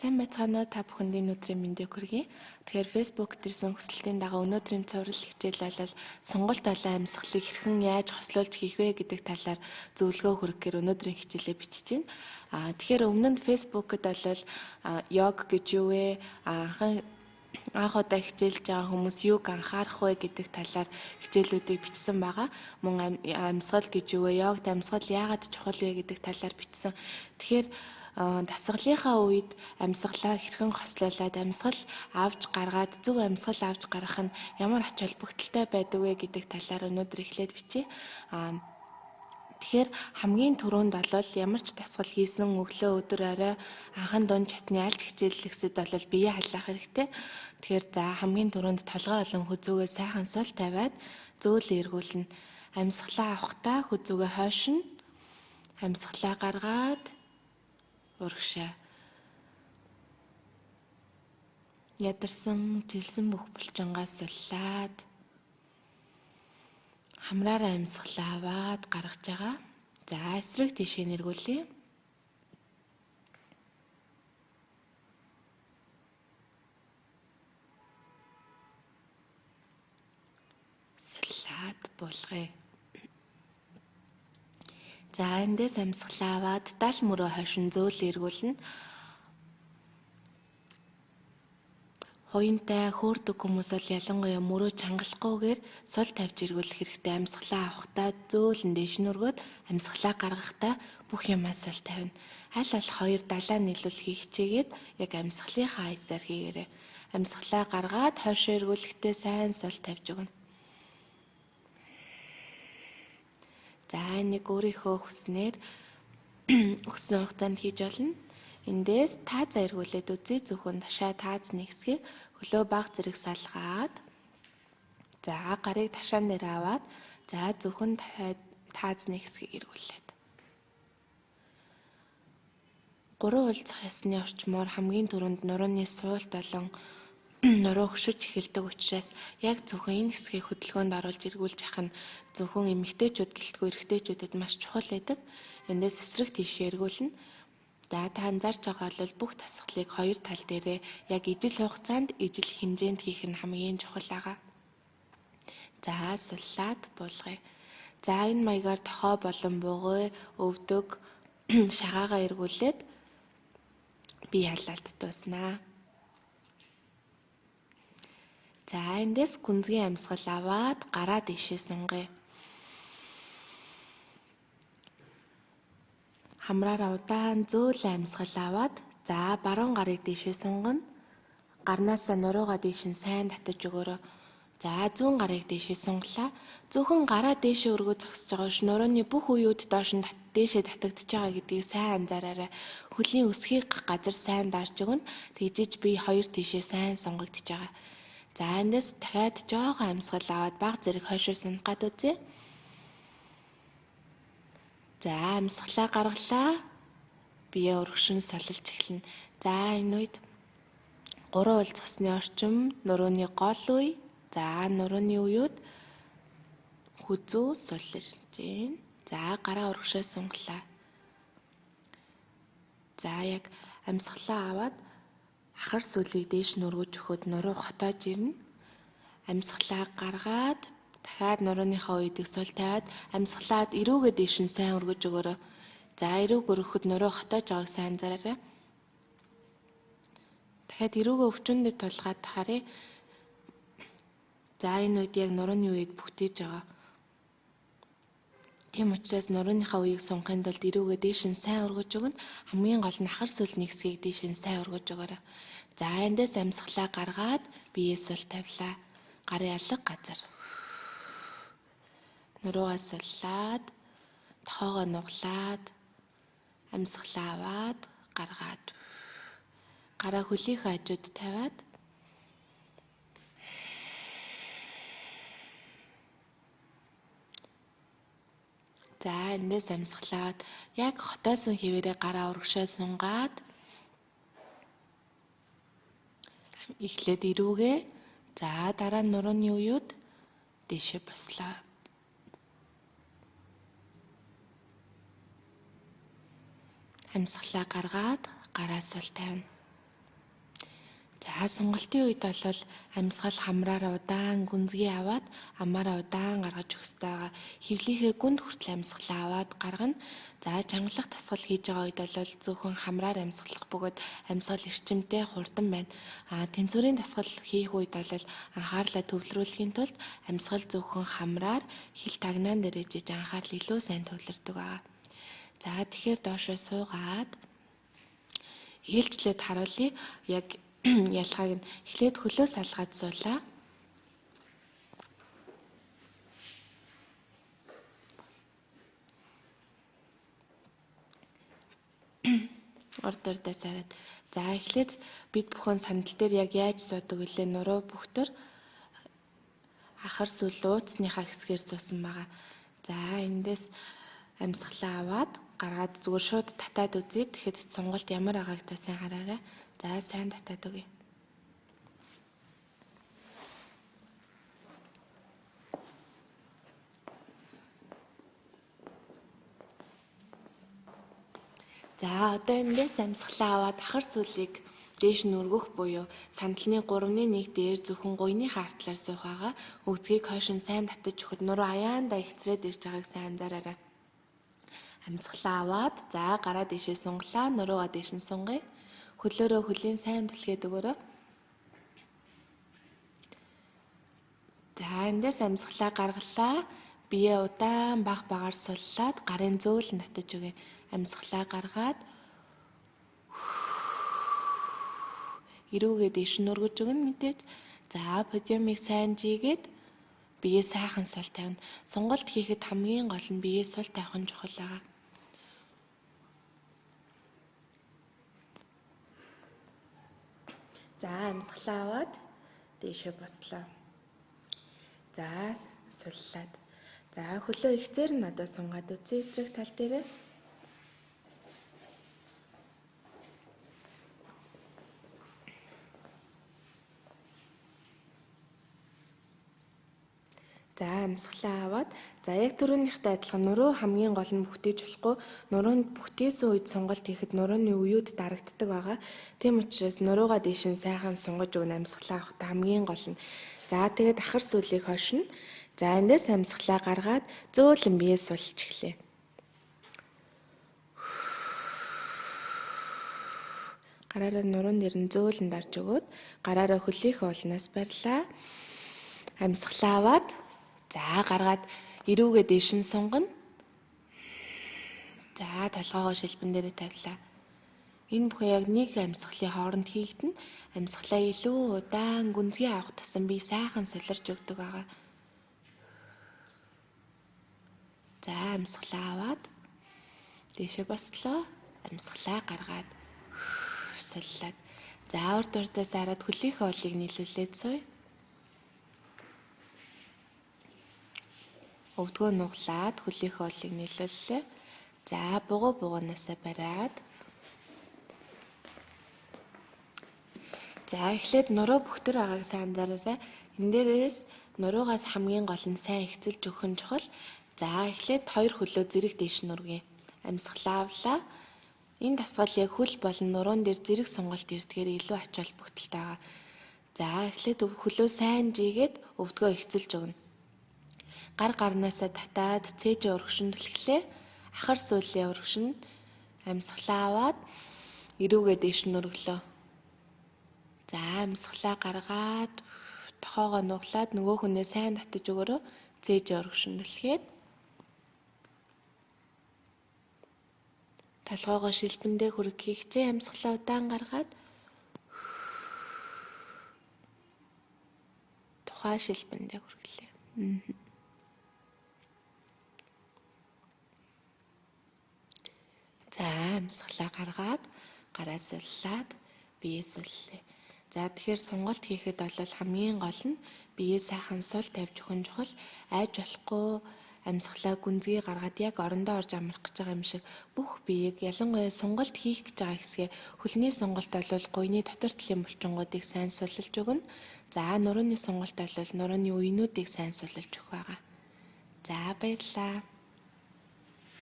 Сайн байцгаана уу, та бүхэнд өнөөдрийн мэндийг хүргэе. Тэгэхээр Facebook дээрсэн хүсэлтийн дагуу өнөөдрийн цуврал хичээл бол сонголт болон амьсгалыг хэрхэн яаж хослуулж хийх вэ гэдэг талаар зөвлөгөө хүргэхээр өнөөдрийн хичээлээ бичиж байна. Тэгэхээр өмнө нь Facebook-д бол йог гэж юу вэ? Анх удаа хичээлж байгаа хүмүүс юуг анхаарах вэ гэдэг талаар хичээлүүдийг бичсэн байгаа. Мөн амьсгал гэж юу вэ? Йогт амьсгал яагаад чухал вэ гэдэг талаар бичсэн. Тэгэхээр дасгалынхаа үед амьсгалаа хэрхэн хослуулад амьсгал авч гаргаад зөв амьсгал авч гаргах нь ямар ач холбогдолтой байдаг вэ гэдэг талаар өнөөдөр эхлээд бичье. Тэгэхээр хамгийн түрүүнд бол ямар ч дасгал хийсэн өглөө өдөр орой анхан дунд чатны алж хичээллэгсэд бол бие халаах хэрэгтэй. Тэгэхээр за хамгийн түрүүнд толгой олон хүзүүгээ сайхан сул тавиад зөөлөн эргүүлнэ. Амьсгалаа авахдаа хүзүүгээ хойшин, амьсгалаа гаргаад урагшаа. Ядарсан, жилсэн бүх булчингаас суллаад хамраараа амьсгалаа аваад гаргаж байгаа. За эсрэг тийшээ нэргүүлье. Суллаад буулгая. За эндээс амьсгалаа аваад дал мөрөө хойшин зөөлөн эргүүлнэ. Хуянтай хөөрдөг хүмүүс бол ялангуяа мөрөө чангалахгүйгээр сул тавьж эргүүлэх хэрэгтэй. Амьсгалаа авахдаа зөөлөн дээш нь өргөөд амьсгалаа гаргахдаа бүх юмаа сул тавина. Аль болох хоёр далаа нийлүүлэхийг хичээгээд яг амьсгалынхаа хаясаар хийгээрэй. Амьсгалаа гаргаад хойшоо эргүүлэхдээ сайн сул тавьж өгнө. За нэг өөрийнхөө хүснээр өгсөн хугацаанд хийж болно. Эндээс таазаа эргүүлээд үзье. Зөвхөн ташаа таазны хэсгийг хөлөө баг зэрэг салгаад за гарыг ташаан дээр аваад за зөвхөн таазны хэсгийг эргүүлээд 3 уулзах ясны орчмоор хамгийн түрүүнд нурууны суулт болон нуруу хөшөж эхэлдэг учраас яг зөвхөн энэ хэсгийг хөдөлгөөнд оруулж эргүүлж явах нь зөвхөн эмэгтэйчүүд гэлтгүй эрэгтэйчүүдэд маш чухал байдаг. Эндээс эсрэг тийшээ эргүүлнэ. За та анзаарч байгаа бол бүх дасгалыг хоёр тал дээрээ яг ижил хугацаанд ижил хэмжээнд хийх нь хамгийн чухал байгаа. За суллаад буулгая. За энэ маягаар тохоо болон бугуй өвдөг шагаагаа эргүүлээд бие халаалт дуусна. За эндээс гүнзгий амьсгал аваад гараа дэшээ сунгая. Хамраараа удаан зөөлөн амьсгал аваад за баруун гарыг дэшээ сунгана. Гарнаасаа нуруугаа дэш нь сайн татаж өгөөрэй. За зүүн гарыг дэшээ сунглаа. Зөвхөн гараа дэшээ өргөө зогсож байгаа ш нурууны бүх үеуд доош нь дэшээ татагдж байгаа гэдгийг сайн анзаараарай. Хөлийн өсгийг газар сайн дарж өгнө. Тэгжиж би хоёр дэшээ сайн сунгагдж байгаа. За эндээс дахиад жоохон амьсгал аваад баг зэрэг хойшоо сунах гад үзье. За амьсгалаа гаргалаа. Бие урагшин солилж эхэлнэ. За энэ үед 3 уулзсны орчим нурууны гол үе. За нурууны үеуд хүзүү сул ирж байна. За гараа урагшаа сунглаа. За яг амьсгалаа аваад ахар сүлийг дээш нь өргөж өгөхөд нуруу хотоож ирнэ. Амьсгалаа гаргаад дахиад нурууныхаа үедийг сул тавиад амьсгалаад эрүүгээ дээш нь сайн өргөж өгөөрэй. За эрүүг өргөхөд нуруу хотоож байгааг сайн анзаараарай. Дахиад эрүүгээ өвчнөд тулгаад харъя. За энэ үед яг нурууны үед бүтээж байгаа. Тийм учраас нурууныхаа үеийг сунгахын тулд эрүүгээ дээш нь сайн өргөж өгнө. Хамгийн гол нь ахар сүлний хэсгийг дээш нь сайн өргөж өгөөрэй. За эндээс амьсгалаа гаргаад биеэ сул тавилаа. Гарын алга газар. Нуруугаа суллаад, тохоогоо нуглаад, амьсгалаа аваад, гаргаад. Гараа хөлийнхээ хажууд тавиад за эндээс амьсгалаад яг хотоосон хэвээрээ гараа урагшаа сунгаад эхлээд эрүүгээ за дараа нь нурууны үеуд дэшээ бослоо. Амьсгалаа гаргаад гараа сул тавина. За сонголтын үед бол амьсгал хамраараа удаан гүнзгий аваад амаараа удаан гаргаж өгөх ёстой байгаа. Хевлийнхээ гүнд хүртэл амьсгалаа аваад гаргана. За чангалах тасгал хийж байгаа үед бол зөвхөн хамраар амьсгалах бөгөөд амьсгал эрчимтэй хурдан байна. Тэнцвэрийн дасгал хийх үед бол анхаарлаа төвлөрүүлэхийн тулд амьсгал зөвхөн хамраар хил тагнаан дээр ижиж анхаарал илүү сайн төвлөрдөг байгаа. За тэгэхээр доошоо суугаад ээлжлээд харуулъя. Яг ялгааг нь эхлээд хөлөөс алгаад суулаа. Орд ордоос хараад. За эхлээд бид бүхэн сандал дээр яг яаж суудаг вүлээ нуруу бүхтөр ахар сүл ууцныхаа хэсгээр суусан байгаа. За эндээс амьсгалаа аваад гаргаад зүгээр шууд татаад үзье. Тэгэхэд сонголт ямар байгааг та сайн хараарай. За сайн татаад өгье. За одоо эндээс амьсгалаа аваад ахар сүлийг дээш нь өргөх буюу сандалны 3/1 дээр зөвхөн гуйны хартлаар суух байгаа. Өгцгийг хойш нь сайн татаж өгөхөд нуруу аяанда ихцрээд ирж байгааг сайн анзаараарай. Амьсгалаа аваад за гараа дээшээ сунглаа, нуруугаа дээш нь сунгая. Хөлөөрөө хөлийн сайн түлхээд өгөөрэй. За эндээс амьсгалаа гаргалаа. Биеэ удаан багаар суллаад гарын зөөлөн татаж өгье. Амьсгалаа гаргаад эрүүгээ дээш нь өргөж өгнө мэдээж. За подиумыг сайн жигээд биеэ сайхан сул тавина. Сонголт хийхэд хамгийн гол нь биеэ сул тавих нь чухал байгаа. За амьсгалаа аваад дээшээ бослоо. За суллаад. За хөлөө ихцээр нь одоо сунгаад үзье эсрэг тал дээрээ. За амьсгалаа аваад за яг түрүүнийхтэй адилхан нуруу хамгийн гол нь бүхтэж болохгүй. Нуруунд бүхтээсэн үед сонголт хийхэд нурууны үеуд дарагддаг байгаа. Тийм учраас нуруугаа дээш нь сайхан сунгаж өгнө амьсгалаа авахдаа хамгийн гол нь. За тэгээд ахар сүлийг хойшно. За эндээс амьсгалаа гаргаад зөөлөн биеэ сулж эхлэе. Гараараа нуруун дээр нь зөөлөн дарж өгөөд гараараа хөлийнхөө улнаас барьлаа. Амьсгалаа аваад за гаргаад эрүүгээ дээш нь сунгана. За толгоогоо шилбэн дээрээ тавилаа. Энэ бүхэн яг нэг амьсгалын хооронд хийгдэнэ. Амьсгалаа илүү удаан гүнзгий авах тусам би сайхан солирч өгдөг байгаа. За амьсгалаа аваад дээшээ бослоо. Амьсгалаа гаргаад солилоод. За урд урдаас хараад хөлийнхөө олыг нийлүүлээд суй. Өвдгөө нуглаад хөлийнхөө олыг нийлүүллээ. За бугуунаасаа бариад. За эхлээд нуруу бүхтөр байгааг сайн анзаараарай. Энэ дээрээс нуруугаас хамгийн гол нь сайн ихцэлж өгөх нь чухал. За эхлээд хоёр хөлөө зэрэг дээш нь өргөе. Амьсгалаа авлаа. Энэ дасгал яг хөл болон нуруун дээр зэрэг сонголт ирдгээр илүү ач холбогдолтой байгаа. За эхлээд хөлөө сайн жигээд өвдгөө ихцэлж өгнө. Гар гарнаасаа татаад цээжээ өргөшөнд түлхлээ. Ахар сүүлээ өргөшөнд амьсгалаа аваад эрүүгээ дээш нь өргөлөө. За амьсгалаа гаргаад тохоогоо нуглаад нөгөө хүнээ сайн татаж өгөөрэй. Цээжээ өргөшөнд түлхээд толгоогоо шилбэндээ хүрэх хийгчээ амьсгалаа удаан гаргаад тухай шилбэндээ хүргэлээ. За амьсгалаа гаргаад гараа суллаад биеэ суллээ. За тэгэхээр сонголт хийхэд бол хамгийн гол нь биеэ сайхан сул тавьж өгөх нь чухал. Айж болохгүй амьсгалаа гүнзгий гаргаад яг орондоо орж амрах гэж байгаа юм шиг бүх биеийг ялангуяа сонголт хийх гэж байгаа хэсгээ хөлний сонголт бол гуйны дотор талын булчингуудыг сайн суллж өгнө. За нурууны сонголт бол нурууны үеинүүдийг сайн суллж өгөх байгаа. За баярлалаа.